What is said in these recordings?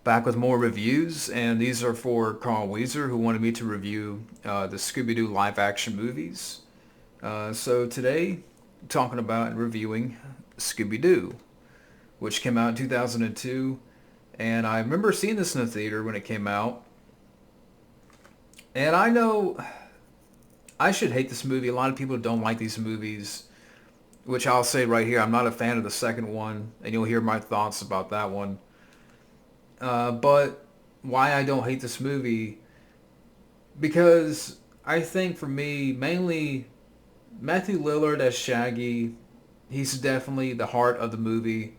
back with more reviews, and these are for Carl Wheezer, who wanted me to review the Scooby Doo live action movies. So today, talking about and reviewing Scooby Doo, which came out in 2002, and I remember seeing this in the theater when it came out. And I know I should hate this movie. A lot of people don't like these movies, which I'll say right here. I'm not a fan of the second one, and you'll hear my thoughts about that one. But why I don't hate this movie, because I think for me, mainly Matthew Lillard as Shaggy, he's definitely the heart of the movie,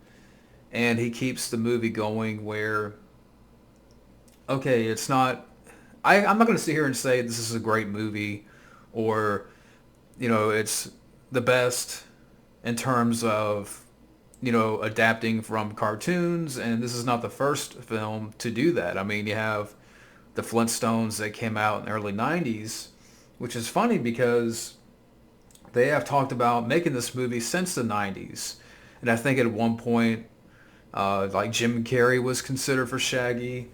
and he keeps the movie going where, okay, it's not, I'm not going to sit here and say this is a great movie or, it's the best in terms of, adapting from cartoons, and this is not the first film to do that. I mean, you have the Flintstones that came out in the early 90s, which is funny because they have talked about making this movie since the 90s. And I think at one point, like Jim Carrey was considered for Shaggy.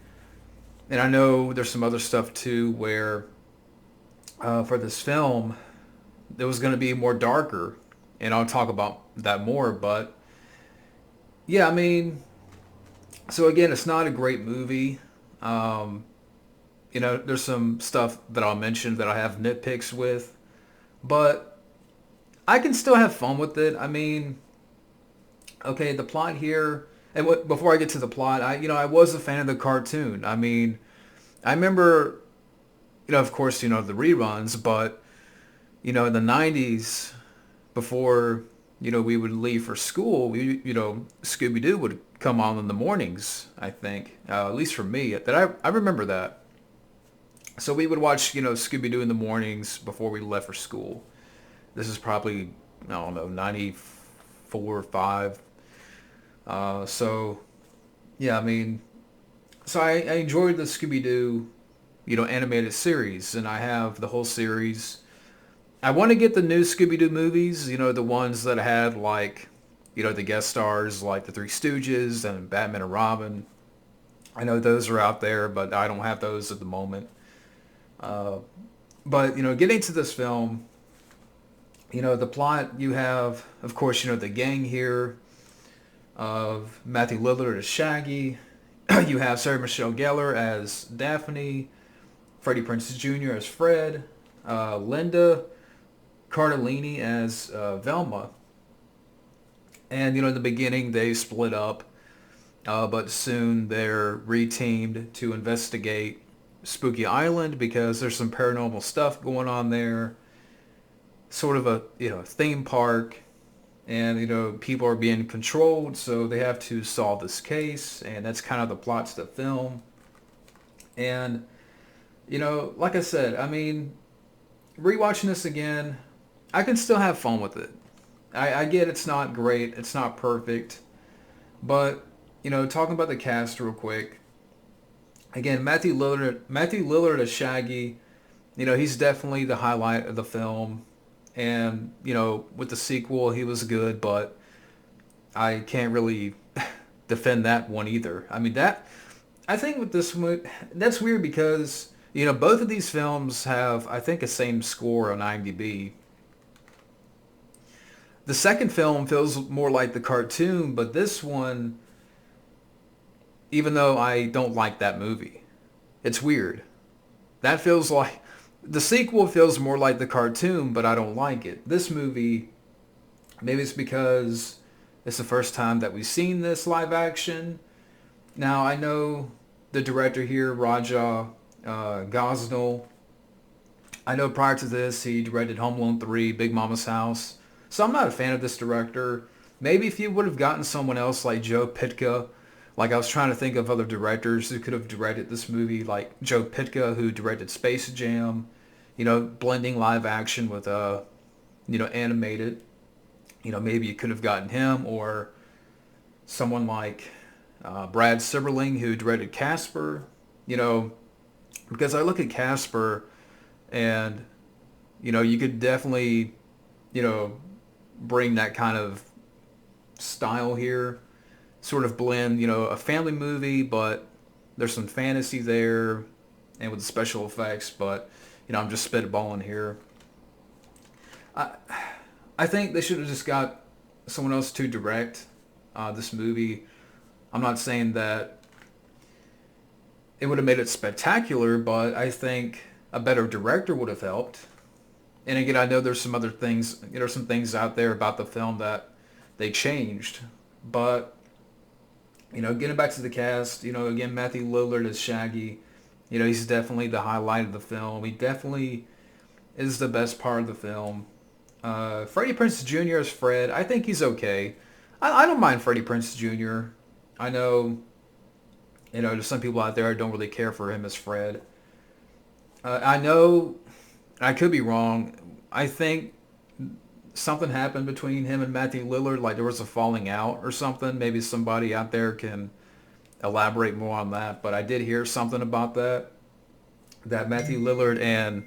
And I know there's some other stuff too where for this film, it was going to be more darker. And I'll talk about that more. But yeah, I mean, so again, it's not a great movie. Um, there's some stuff that I'll mention that I have nitpicks with. But I can still have fun with it. I mean, okay, the plot here, and before I get to the plot, I was a fan of the cartoon. I mean, I remember, of course, the reruns, but in the 90s, before, we would leave for school, Scooby Doo would come on in the mornings, I think, at least for me, that I remember that. So we would watch, Scooby Doo in the mornings before we left for school. This is probably, I don't know, 94 or 5. So, yeah, I mean, so I enjoyed the Scooby-Doo, animated series, and I have the whole series. I want to get the new Scooby-Doo movies, the ones that had, like, the guest stars, like the Three Stooges and Batman and Robin. I know those are out there, but I don't have those at the moment. Uh, but, getting to this film, the plot, you have, of course, the gang here of Matthew Lillard as Shaggy. You have Sarah Michelle Gellar as Daphne, Freddie Prinze Jr. as Fred, Linda Cardellini as Velma. And, in the beginning, they split up, but soon they're reteamed to investigate Spooky Island because there's some paranormal stuff going on there. Sort of a, theme park, and people are being controlled, so they have to solve this case, and that's kind of the plot to the film. And like I said, I mean, rewatching this again, I can still have fun with it. I get it's not great, it's not perfect, but talking about the cast real quick, again, Matthew Lillard as Shaggy, he's definitely the highlight of the film. And, with the sequel, he was good, but I can't really defend that one either. I mean, I think with this one, that's weird because, both of these films have, I think, a same score on IMDb. The second film feels more like the cartoon, but this one, even though I don't like that movie, it's weird. That feels like, the sequel feels more like the cartoon, but I don't like it. This movie, maybe it's because it's the first time that we've seen this live action. Now, I know the director here, Raja Gosnell. I know prior to this, he directed Home Alone 3, Big Mama's House. So I'm not a fan of this director. Maybe if you would have gotten someone else like Joe Pytka, like I was trying to think of other directors who could have directed this movie, like Joe Pytka, who directed Space Jam, blending live action with, animated. Maybe you could have gotten him, or someone like Brad Silberling, who directed Casper. Because I look at Casper, and, you could definitely, bring that kind of style here. Sort of blend, a family movie, but There's some fantasy there, and with the special effects, but I'm just spitballing here. I I think they should have just got someone else to direct this movie. I'm not saying that it would have made it spectacular, but I think a better director would have helped. And again, I know there's some other things, there's some things out there about the film that they changed, but getting back to the cast, again, Matthew Lillard as Shaggy, he's definitely the highlight of the film. He definitely is the best part of the film. Freddie Prinze Jr. as Fred, I think he's okay. I don't mind Freddie Prinze Jr. I know, there's some people out there who don't really care for him as Fred. I know, I could be wrong. I think something happened between him and Matthew Lillard, like there was a falling out or something. Maybe somebody out there can elaborate more on that. But I did hear something about that Matthew Lillard and...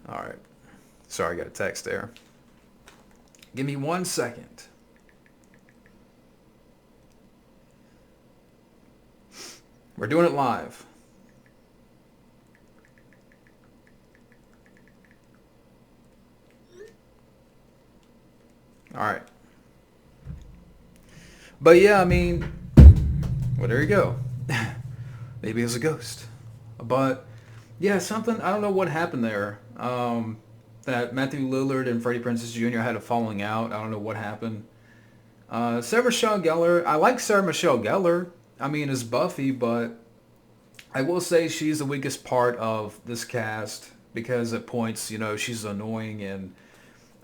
All right. Sorry, I got a text there. Give me 1 second. We're doing it live. All right. But yeah, I mean, well, there you go. Maybe it was a ghost. But yeah, something, I don't know what happened there. That Matthew Lillard and Freddie Prinze Jr. had a falling out. I don't know what happened. Sarah Michelle Gellar, I like Sarah Michelle Gellar. I mean, as Buffy, but I will say she's the weakest part of this cast because at points, she's annoying and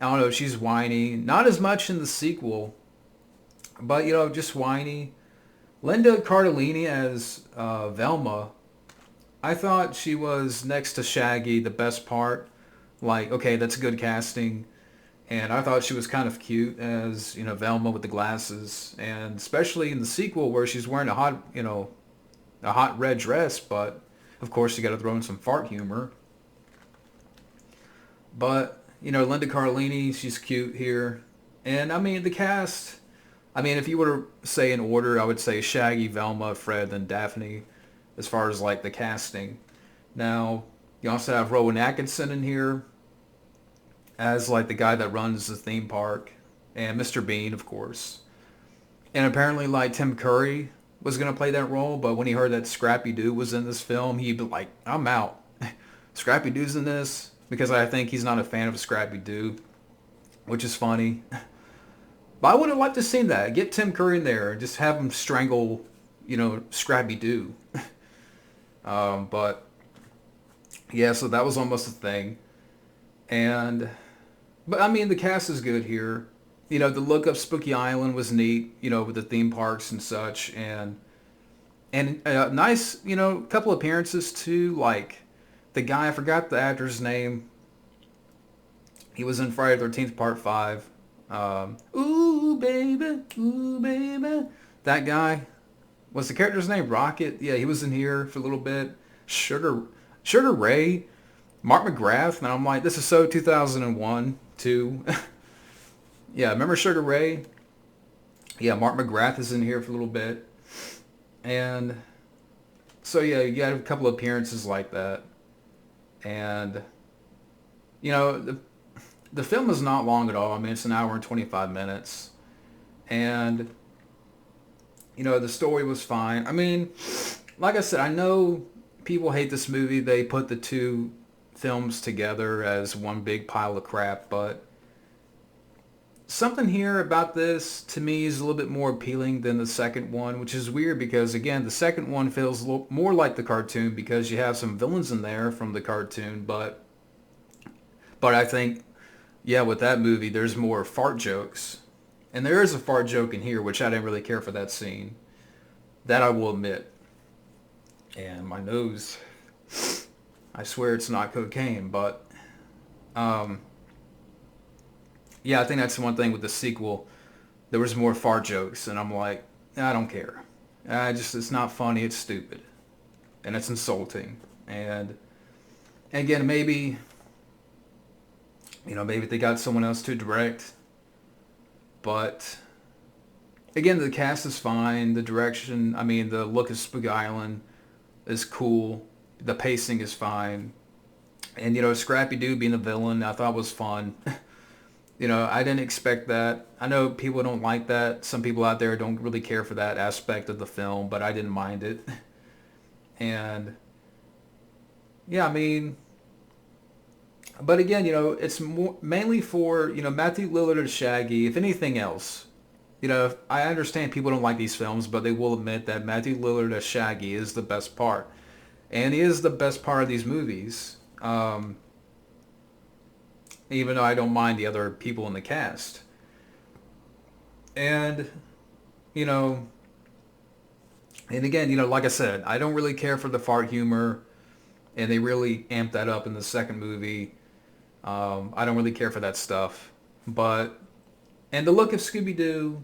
I don't know, she's whiny. Not as much in the sequel, but, just whiny. Linda Cardellini as Velma, I thought she was next to Shaggy the best part. Like, okay, that's good casting. And I thought she was kind of cute as, Velma with the glasses. And especially in the sequel where she's wearing a hot red dress, but of course you got to throw in some fart humor. But, Linda Cardellini, she's cute here. And I mean, the cast, I mean, if you were to say in order, I would say Shaggy, Velma, Fred, then Daphne, as far as like the casting. Now, you also have Rowan Atkinson in here as like the guy that runs the theme park, and Mr. Bean, of course. And apparently like Tim Curry was going to play that role, but when he heard that Scrappy Doo was in this film, he'd be like, I'm out. Scrappy Doo's in this, because I think he's not a fan of Scrappy Doo, which is funny. But I would have liked to see that. Get Tim Curry in there and just have him strangle, Scrappy Doo. But yeah, so that was almost a thing. But I mean, the cast is good here. The look of Spooky Island was neat, with the theme parks and such, and nice, couple appearances too. Like the guy, I forgot the actor's name. He was in Friday the 13th Part 5. Ooh baby, ooh baby. That guy. Was the character's name Rocket? Yeah, he was in here for a little bit. Sugar Ray, Mark McGrath. And I'm like, this is so 2001 too. Yeah, remember Sugar Ray? Yeah, Mark McGrath is in here for a little bit. And so yeah, you got a couple of appearances like that. And the film is not long at all. I mean, it's an hour and 25 minutes. And the story was fine. I mean, like I said, I know people hate this movie. They put the two films together as one big pile of crap, but something here about this to me is a little bit more appealing than the second one, which is weird because, again, the second one feels a little more like the cartoon because you have some villains in there from the cartoon, but I think, yeah, with that movie, there's more fart jokes. And there is a fart joke in here, which I didn't really care for that scene. That I will admit. And my nose, I swear it's not cocaine, but yeah, I think that's the one thing with the sequel. There was more fart jokes, and I'm like, I don't care. It's not funny, it's stupid. And it's insulting. And again, maybe they got someone else to direct. But again, the cast is fine. The direction, I mean, the look of Spooky Island is cool. The pacing is fine. And, Scrappy Doo being the villain, I thought was fun. I didn't expect that. I know people don't like that. Some people out there don't really care for that aspect of the film, but I didn't mind it. And, yeah, I mean, but again, it's more, mainly for, Matthew Lillard as Shaggy, if anything else. I understand people don't like these films, but they will admit that Matthew Lillard as Shaggy is the best part. And he is the best part of these movies. Even though I don't mind the other people in the cast. And, you know, and again, like I said, I don't really care for the fart humor, and they really amped that up in the second movie. I don't really care for that stuff. But, and the look of Scooby Doo,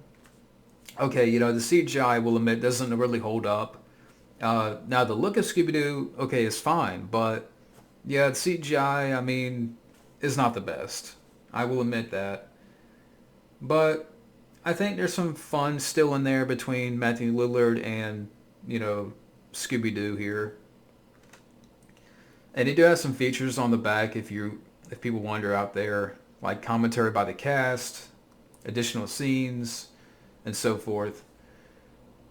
okay, the CGI, will admit, doesn't really hold up. Now, the look of Scooby Doo, okay, is fine, but yeah, the CGI, I mean, is not the best. I will admit that. But I think there's some fun still in there between Matthew Lillard and, Scooby Doo here. And he do have some features on the back if people wonder out there, like commentary by the cast, additional scenes, and so forth.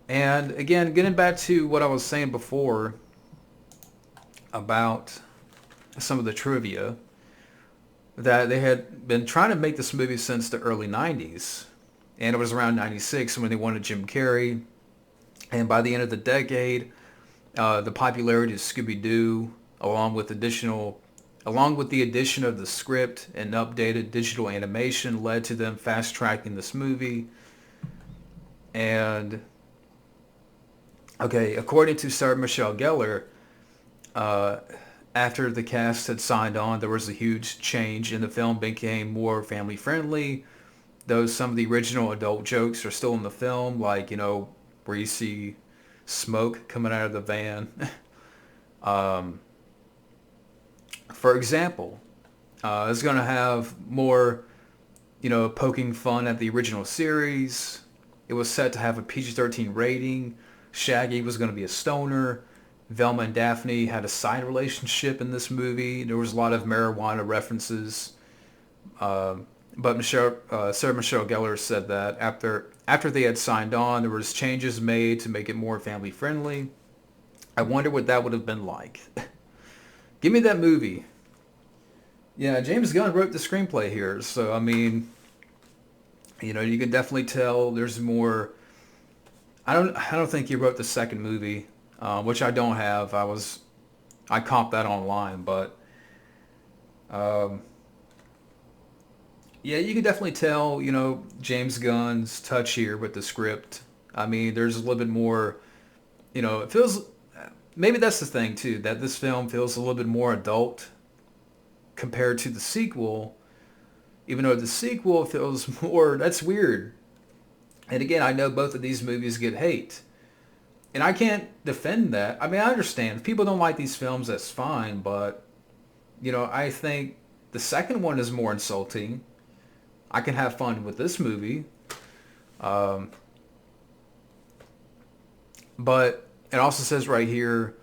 And again, getting back to what I was saying before about some of the trivia, that they had been trying to make this movie since the early 90s. And it was around 96 when they wanted Jim Carrey. And by the end of the decade, the popularity of Scooby-Doo, along with the addition of the script and updated digital animation, led to them fast-tracking this movie. And, okay, according to Sarah Michelle Gellar, after the cast had signed on, there was a huge change, and the film became more family-friendly. Though some of the original adult jokes are still in the film, like, where you see smoke coming out of the van. For example, it's going to have more, poking fun at the original series. It was set to have a PG-13 rating. Shaggy was going to be a stoner. Velma and Daphne had a side relationship in this movie. There was a lot of marijuana references. But Sarah Michelle Gellar said that after they had signed on, there was changes made to make it more family friendly. I wonder what that would have been like. Give me that movie. Yeah, James Gunn wrote the screenplay here, so I mean, you can definitely tell there's more. I don't think he wrote the second movie, which I don't have. I comped that online, but. Yeah, you can definitely tell, James Gunn's touch here with the script. I mean, there's a little bit more, it feels, maybe that's the thing too, that this film feels a little bit more adult compared to the sequel, even though the sequel feels more, that's weird. And again, I know both of these movies get hate. And I can't defend that. I mean, I understand. If people don't like these films, that's fine. But, I think the second one is more insulting. I can have fun with this movie. But it also says right here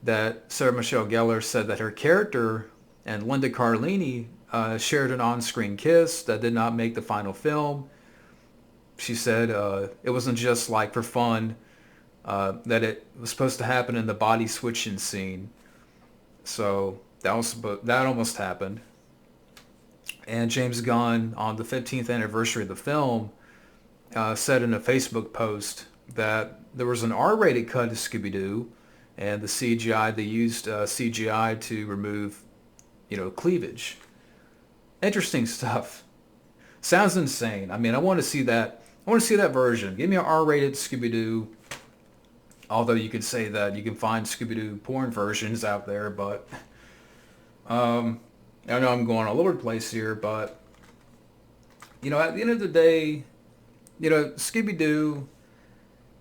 that Sarah Michelle Gellar said that her character and Linda Cardellini shared an on-screen kiss that did not make the final film. She said it wasn't just like for fun, that it was supposed to happen in the body switching scene. So that almost happened. And James Gunn, on the 15th anniversary of the film, said in a Facebook post that there was an R-rated cut of Scooby-Doo, and the CGI, they used CGI to remove, cleavage. Interesting stuff. Sounds insane. I mean, I want to see that. I want to see that version. Give me an R-rated Scooby-Doo. Although you could say that you can find Scooby-Doo porn versions out there, but I know I'm going all over the place here, but, at the end of the day, Scooby-Doo,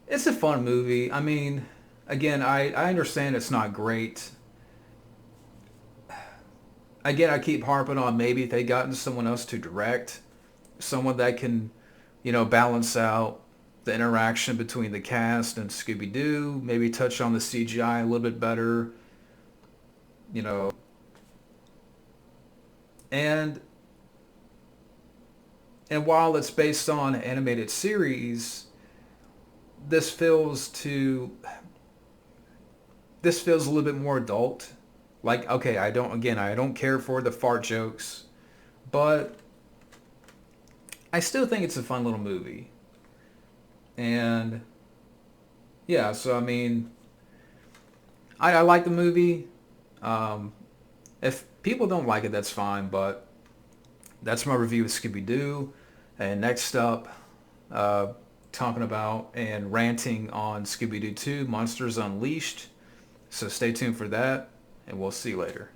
it's a fun movie. I mean, again, I understand it's not great. Again, I keep harping on maybe if they gotten someone else to direct, someone that can, balance out the interaction between the cast and Scooby Doo. Maybe touch on the CGI a little bit better. You know, and while it's based on an animated series, this feels to this feels a little bit more adult. Like, okay, I don't care for the fart jokes, but I still think it's a fun little movie. And yeah, so I mean, I like the movie. Um, if people don't like it, that's fine. But that's my review of Scooby Doo. And next up, uh, talking about and ranting on Scooby Doo 2, Monsters Unleashed. So stay tuned for that, and we'll see you later.